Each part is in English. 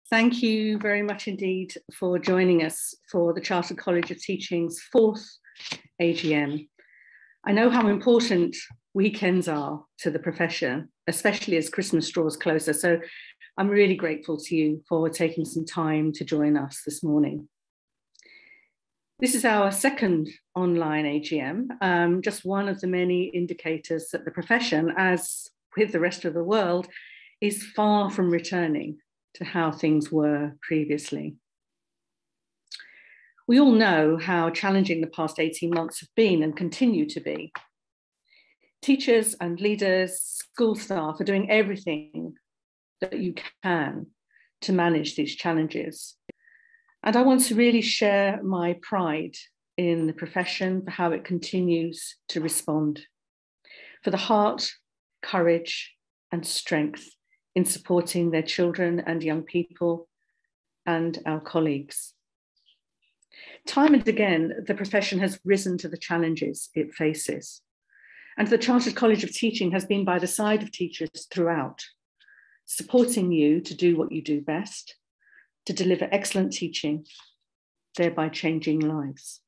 Thank you very much indeed for joining us for the Chartered College of Teaching's 4th AGM. I know how important weekends are to the profession, especially as Christmas draws closer. So I'm really grateful to you for taking some time to join us this morning. This is our second online AGM, just one of the many indicators that the profession, as with the rest of the world, is far from returning to how things were previously. We all know how challenging the past 18 months have been and continue to be. Teachers and leaders, school staff are doing everything that you can to manage these challenges. And I want to really share my pride in the profession for how it continues to respond, for the heart, courage, and strength in supporting their children and young people and our colleagues. Time and again, the profession has risen to the challenges it faces. And the Chartered College of Teaching has been by the side of teachers throughout, supporting you to do what you do best, to deliver excellent teaching, thereby changing lives.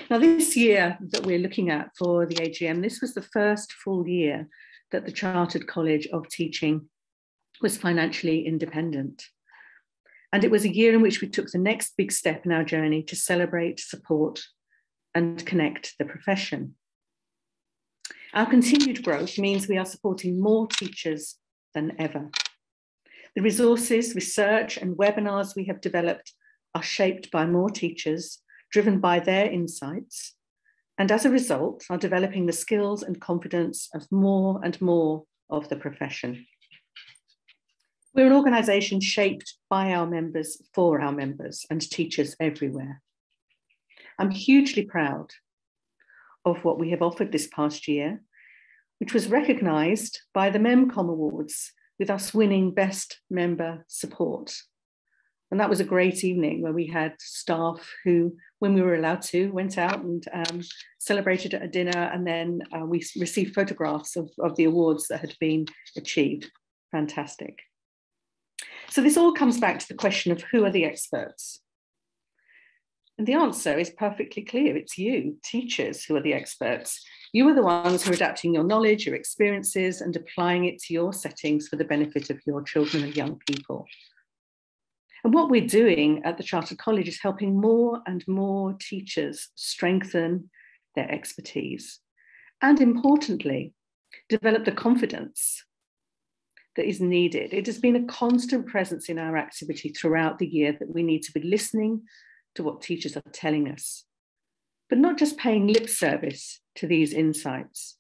Now, this year that we're looking at for the AGM, this was the first full year that the Chartered College of Teaching was financially independent. And it was a year in which we took the next big step in our journey to celebrate, support, and connect the profession. Our continued growth means we are supporting more teachers than ever. The resources, research, and webinars we have developed are shaped by more teachers, driven by their insights, and as a result, are developing the skills and confidence of more and more of the profession. We're an organisation shaped by our members, for our members, and teachers everywhere. I'm hugely proud of what we have offered this past year, which was recognised by the MEMCOM Awards, with us winning Best Member Support. And that was a great evening where we had staff who, when we were allowed to, went out and celebrated at a dinner, and then we received photographs of the awards that had been achieved. Fantastic. So this all comes back to the question of who are the experts? And the answer is perfectly clear. It's you, teachers, who are the experts. You are the ones who are adapting your knowledge, your experiences, and applying it to your settings for the benefit of your children and young people. And what we're doing at the Chartered College is helping more and more teachers strengthen their expertise and, importantly, develop the confidence that is needed. It has been a constant presence in our activity throughout the year that we need to be listening to what teachers are telling us, but not just paying lip service to these insights.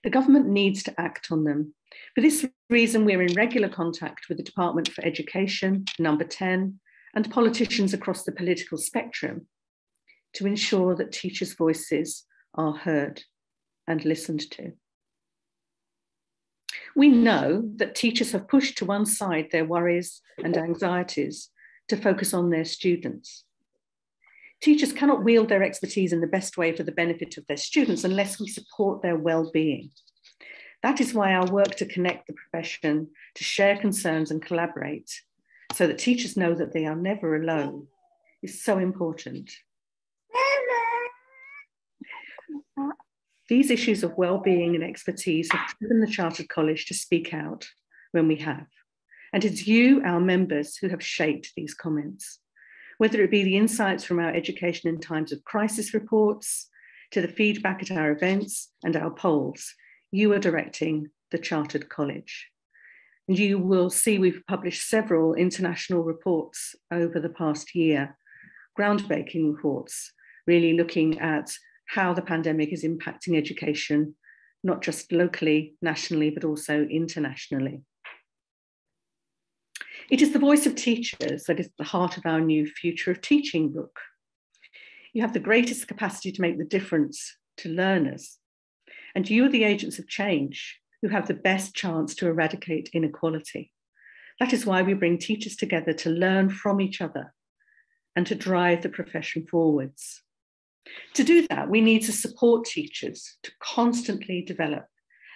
The government needs to act on them. For this reason, we're in regular contact with the Department for Education, Number 10, and politicians across the political spectrum to ensure that teachers' voices are heard and listened to. We know that teachers have pushed to one side their worries and anxieties to focus on their students. Teachers cannot wield their expertise in the best way for the benefit of their students unless we support their well-being. That is why our work to connect the profession, to share concerns and collaborate so that teachers know that they are never alone is so important. These issues of well-being and expertise have driven the Chartered College to speak out when we have. And it's you, our members, who have shaped these comments. Whether it be the insights from our education in times of crisis reports, to the feedback at our events and our polls, you are directing the Chartered College. And you will see we've published several international reports over the past year, groundbreaking reports, really looking at how the pandemic is impacting education, not just locally, nationally, but also internationally. It is the voice of teachers that is at the heart of our new Future of Teaching book. You have the greatest capacity to make the difference to learners, and you are the agents of change who have the best chance to eradicate inequality. That is why we bring teachers together to learn from each other and to drive the profession forwards. To do that, we need to support teachers to constantly develop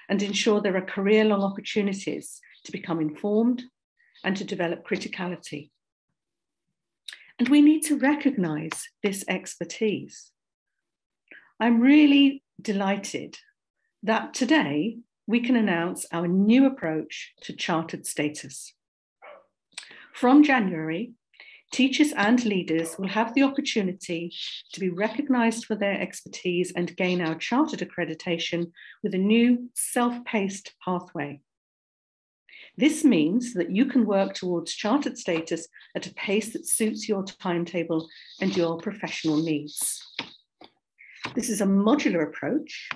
and ensure there are career-long opportunities to become informed and to develop criticality. And we need to recognise this expertise. I'm really delighted that today we can announce our new approach to chartered status. From January, teachers and leaders will have the opportunity to be recognised for their expertise and gain our chartered accreditation with a new self-paced pathway. This means that you can work towards chartered status at a pace that suits your timetable and your professional needs. This is a modular approach,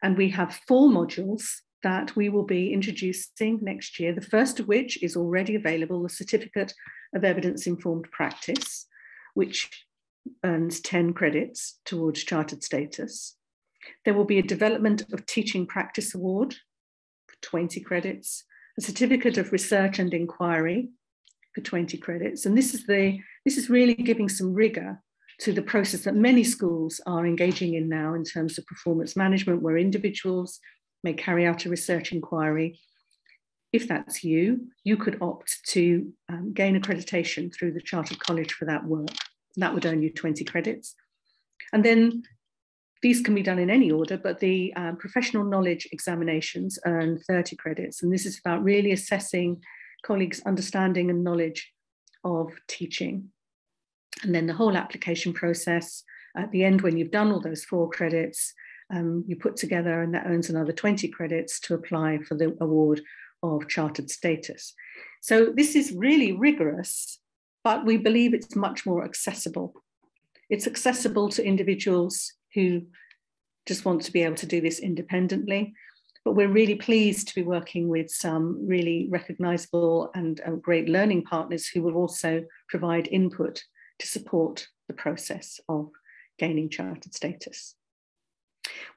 and we have 4 modules that we will be introducing next year, the first of which is already available, the Certificate of Evidence-Informed Practice, which earns 10 credits towards chartered status. There will be a Development of Teaching Practice Award for 20 credits, a Certificate of Research and Inquiry for 20 credits. And this is really giving some rigour to the process that many schools are engaging in now in terms of performance management, where individuals may carry out a research inquiry. If that's you, you could opt to gain accreditation through the Chartered College for that work. That would earn you 20 credits. And then these can be done in any order, but the professional knowledge examinations earn 30 credits. And this is about really assessing colleagues' understanding and knowledge of teaching. And then the whole application process, at the end, when you've done all those 4 credits, you put together, and that earns another 20 credits to apply for the award of chartered status. So this is really rigorous, but we believe it's much more accessible. It's accessible to individuals who just want to be able to do this independently, but we're really pleased to be working with some really recognisable and great learning partners who will also provide input to support the process of gaining chartered status.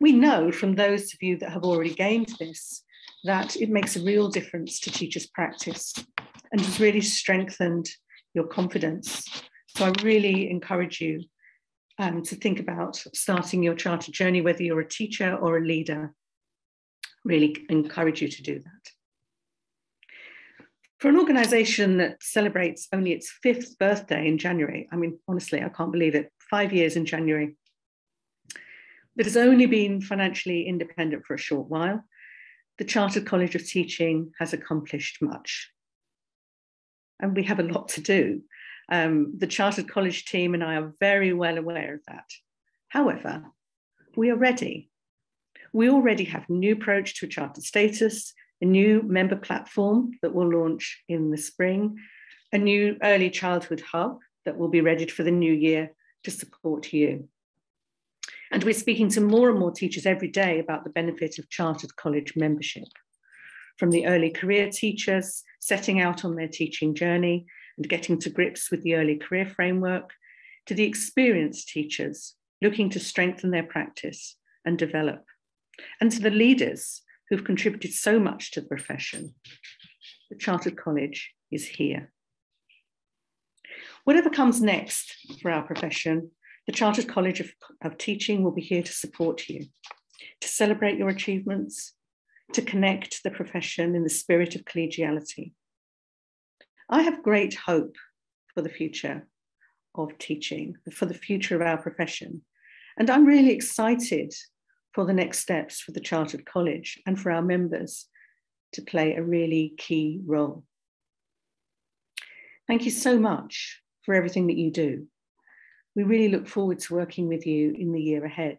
We know from those of you that have already gained this that it makes a real difference to teachers' practice and has really strengthened your confidence. So I really encourage you to think about starting your chartered journey, whether you're a teacher or a leader. Really encourage you to do that. For an organisation that celebrates only its 5th birthday in January, I mean, honestly, I can't believe it, 5 years in January, that has only been financially independent for a short while, the Chartered College of Teaching has accomplished much. And we have a lot to do. The Chartered College team and I are very well aware of that. However, we are ready. We already have a new approach to chartered status, a new member platform that will launch in the spring, a new early childhood hub that will be ready for the new year to support you. And we're speaking to more and more teachers every day about the benefit of Chartered College membership, from the early career teachers setting out on their teaching journey and getting to grips with the early career framework, to the experienced teachers looking to strengthen their practice and develop, and to the leaders who've contributed so much to the profession. The Chartered College is here. Whatever comes next for our profession, the Chartered College of Teaching will be here to support you, to celebrate your achievements, to connect the profession in the spirit of collegiality. I have great hope for the future of teaching, for the future of our profession. And I'm really excited for the next steps for the Chartered College and for our members to play a really key role. Thank you so much for everything that you do. We really look forward to working with you in the year ahead.